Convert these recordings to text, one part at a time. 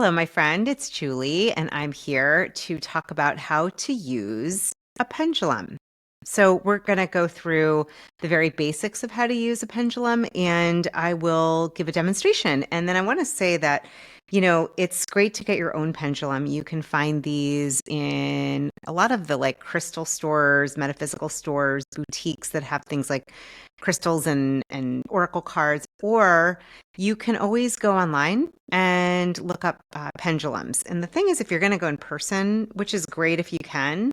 Hello, my friend. It's Julie, and I'm here to talk about how to use a pendulum. So, we're going to go through the very basics of how to use a pendulum, and I will give a demonstration. And then I want to say that, it's great to get your own pendulum. You can find these in a lot of the crystal stores, metaphysical stores, boutiques that have things like crystals and oracle cards, or you can always go online and look up pendulums. And the thing is, if you're going to go in person, which is great if you can,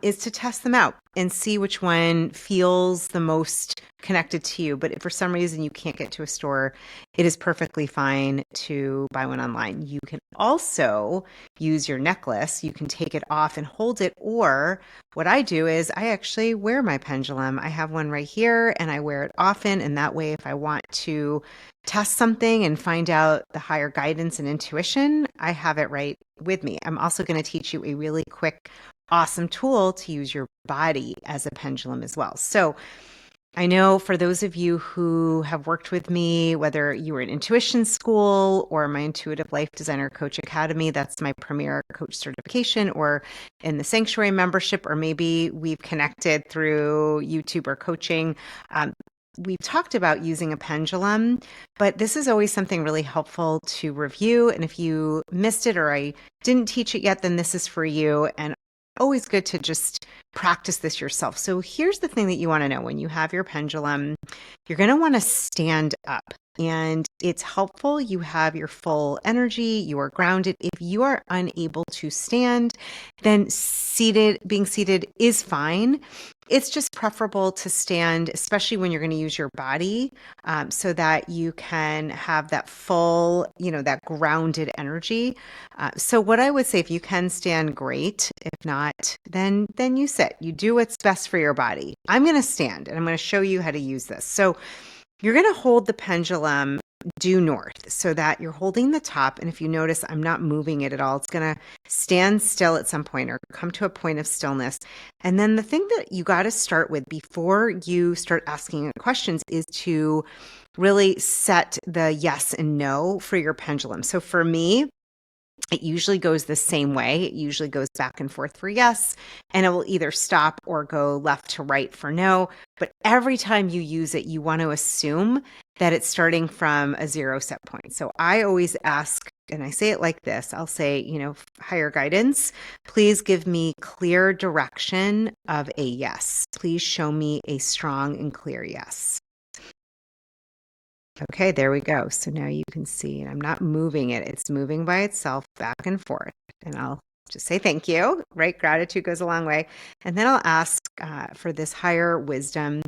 is to test them out and see which one feels the most connected to you. But if for some reason you can't get to a store, it is perfectly fine to buy one online. You can also use your necklace. You can take it off and hold it. Or what I do is I actually wear my pendulum. I have one right here and I wear it often. And that way, if I want to test something and find out the higher guidance and intuition, I have it right with me. I'm also going to teach you a really quick, awesome tool to use your body as a pendulum as well. So I know for those of you who have worked with me, whether you were in intuition school or my Intuitive Life Designer Coach Academy, that's my premier coach certification, or in the Sanctuary membership, or maybe we've connected through YouTube or coaching. We've talked about using a pendulum, but this is always something really helpful to review. And if you missed it or I didn't teach it yet, then this is for you. And always good to just practice this yourself. So here's the thing that you want to know. When you have your pendulum, you're going to want to stand up. And it's helpful you have your full energy, you are grounded. If you are unable to stand, then being seated is fine. It's just preferable to stand, especially when you're going to use your body, so that you can have that full, that grounded energy. So what I would say, if you can stand, great. If not, then you sit. You do what's best for your body. I'm going to stand and I'm going to show you how to use this. So you're going to hold the pendulum due north so that you're holding the top. And if you notice, I'm not moving it at all. It's going to stand still at some point or come to a point of stillness. And then the thing that you got to start with before you start asking questions is to really set the yes and no for your pendulum. So for me, it usually goes the same way. It usually goes back and forth for yes, and it will either stop or go left to right for no. But every time you use it, you want to assume that it's starting from a zero set point. So I always ask, and I say it like this, I'll say, higher guidance, please give me clear direction of a yes. Please show me a strong and clear yes. Okay, there we go. So now you can see, and I'm not moving it. It's moving by itself back and forth. And I'll just say thank you, right? Gratitude goes a long way. And then I'll ask for this higher wisdom.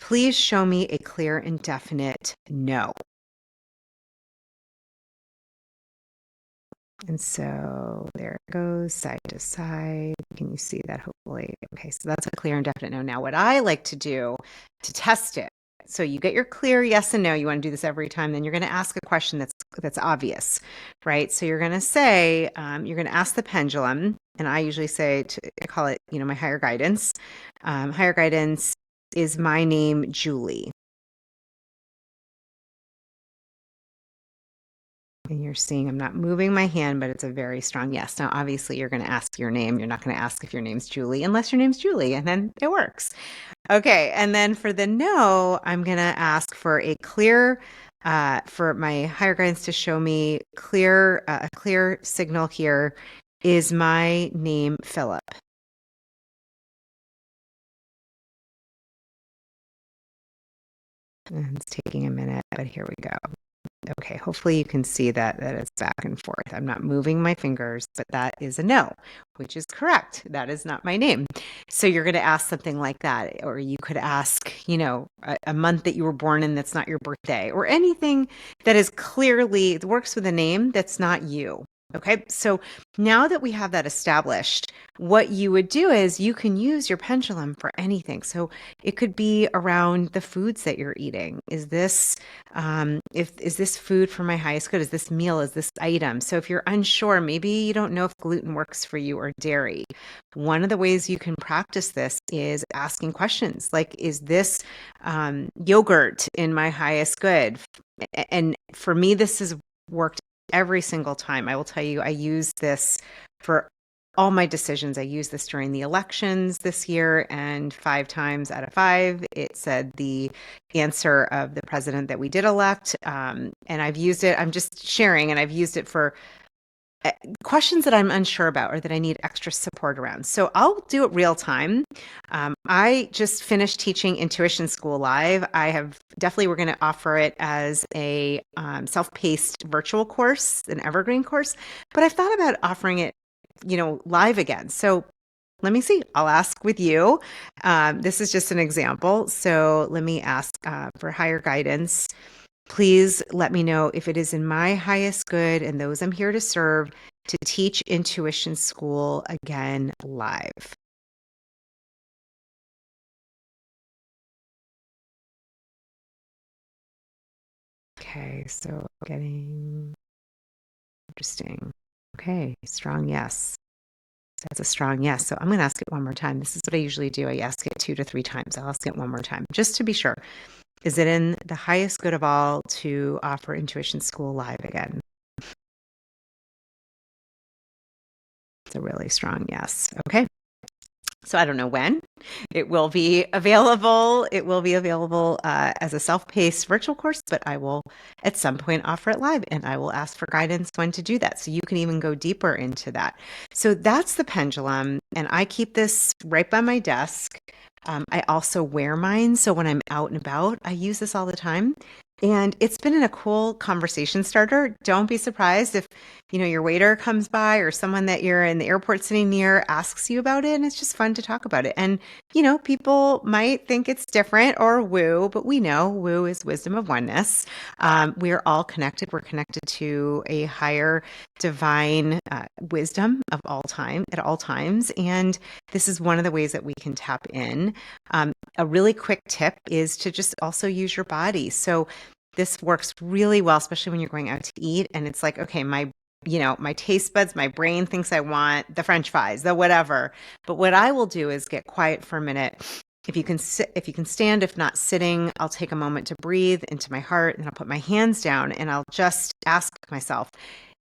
Please show me a clear and definite no. And so there it goes, side to side. Can you see that hopefully? Okay, so that's a clear and definite no. Now, what I like to do to test it, so you get your clear yes and no. You want to do this every time. Then you're going to ask a question that's obvious, right? So you're going to say, you're going to ask the pendulum, and I usually say, I call it, my higher guidance. Higher guidance, is my name Julie? And you're seeing I'm not moving my hand, but it's a very strong yes. Now, obviously, you're going to ask your name. You're not going to ask if your name's Julie unless your name's Julie, and then it works. Okay, and then for the no, I'm going to ask for a clear, for my higher guidance to show me a clear signal here. Is my name Philip? And it's taking a minute, but here we go. Okay, hopefully you can see that it's back and forth. I'm not moving my fingers, but that is a no, which is correct. That is not my name. So you're going to ask something like that, or you could ask, a month that you were born in that's not your birthday, or anything that is clearly works with a name that's not you. Okay, so now that we have that established, what you would do is you can use your pendulum for anything. So it could be around the foods that you're eating. Is this is this food for my highest good? Is this meal? Is this item? So if you're unsure, maybe you don't know if gluten works for you or dairy. One of the ways you can practice this is asking questions like, is this yogurt in my highest good? And for me, this has worked every single time. I will tell you, I use this for all my decisions. I used this during the elections this year, and 5 times out of 5, it said the answer of the president that we did elect. And I've used it, I'm just sharing, and I've used it for questions that I'm unsure about or that I need extra support around. So I'll do it real time. I just finished teaching Intuition School Live. I have definitely, we're going to offer it as a self-paced virtual course, an evergreen course, but I've thought about offering it, live again. So let me see. I'll ask with you. This is just an example. So let me ask for higher guidance. Please let me know if it is in my highest good and those I'm here to serve to teach Intuition School again live. Okay, so getting interesting. Okay, strong yes. That's a strong yes. So I'm going to ask it one more time. This is what I usually do. I ask it 2 to 3 times. I'll ask it one more time just to be sure. Is it in the highest good of all to offer Intuition School live again? It's a really strong yes. Okay. So I don't know when it will be available. It will be available as a self-paced virtual course, but I will at some point offer it live, and I will ask for guidance when to do that. So you can even go deeper into that. So that's the pendulum, and I keep this right by my desk. I also wear mine, so when I'm out and about, I use this all the time. And it's been a cool conversation starter. Don't be surprised if, your waiter comes by or someone that you're in the airport sitting near asks you about it, and it's just fun to talk about it. And, people might think it's different or woo, but we know woo is wisdom of oneness. We are all connected. We're connected to a higher divine wisdom of all time at all times. And this is one of the ways that we can tap in. A really quick tip is to just also use your body. So this works really well, especially when you're going out to eat and it's like, okay, my taste buds, my brain thinks I want the French fries, the whatever. But what I will do is get quiet for a minute. If you can sit, if you can stand, if not sitting, I'll take a moment to breathe into my heart, and I'll put my hands down and I'll just ask myself,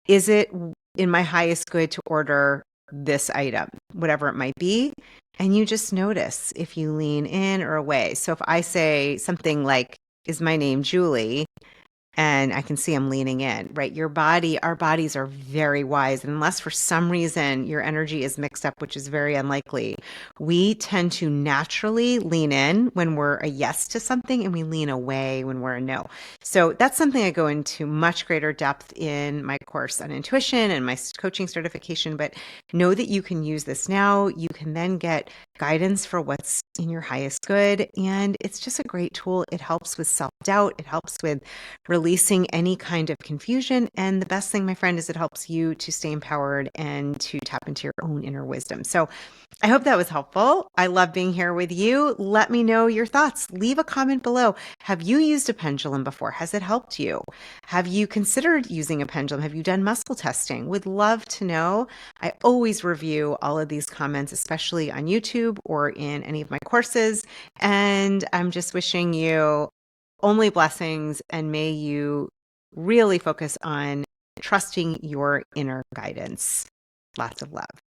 is it in my highest good to order this item, whatever it might be? And you just notice if you lean in or away. So if I say something like, is my name Julie? And I can see I'm leaning in, right? Our bodies are very wise. And unless for some reason your energy is mixed up, which is very unlikely, we tend to naturally lean in when we're a yes to something and we lean away when we're a no. So that's something I go into much greater depth in my course on intuition and my coaching certification. But know that you can use this now. You can then get guidance for what's in your highest good. And it's just a great tool. It helps with self-doubt. It helps with releasing any kind of confusion. And the best thing, my friend, is it helps you to stay empowered and to tap into your own inner wisdom. So I hope that was helpful. I love being here with you. Let me know your thoughts. Leave a comment below. Have you used a pendulum before? Has it helped you? Have you considered using a pendulum? Have you done muscle testing? Would love to know. I always review all of these comments, especially on YouTube or in any of my courses. And I'm just wishing you only blessings, and may you really focus on trusting your inner guidance. Lots of love.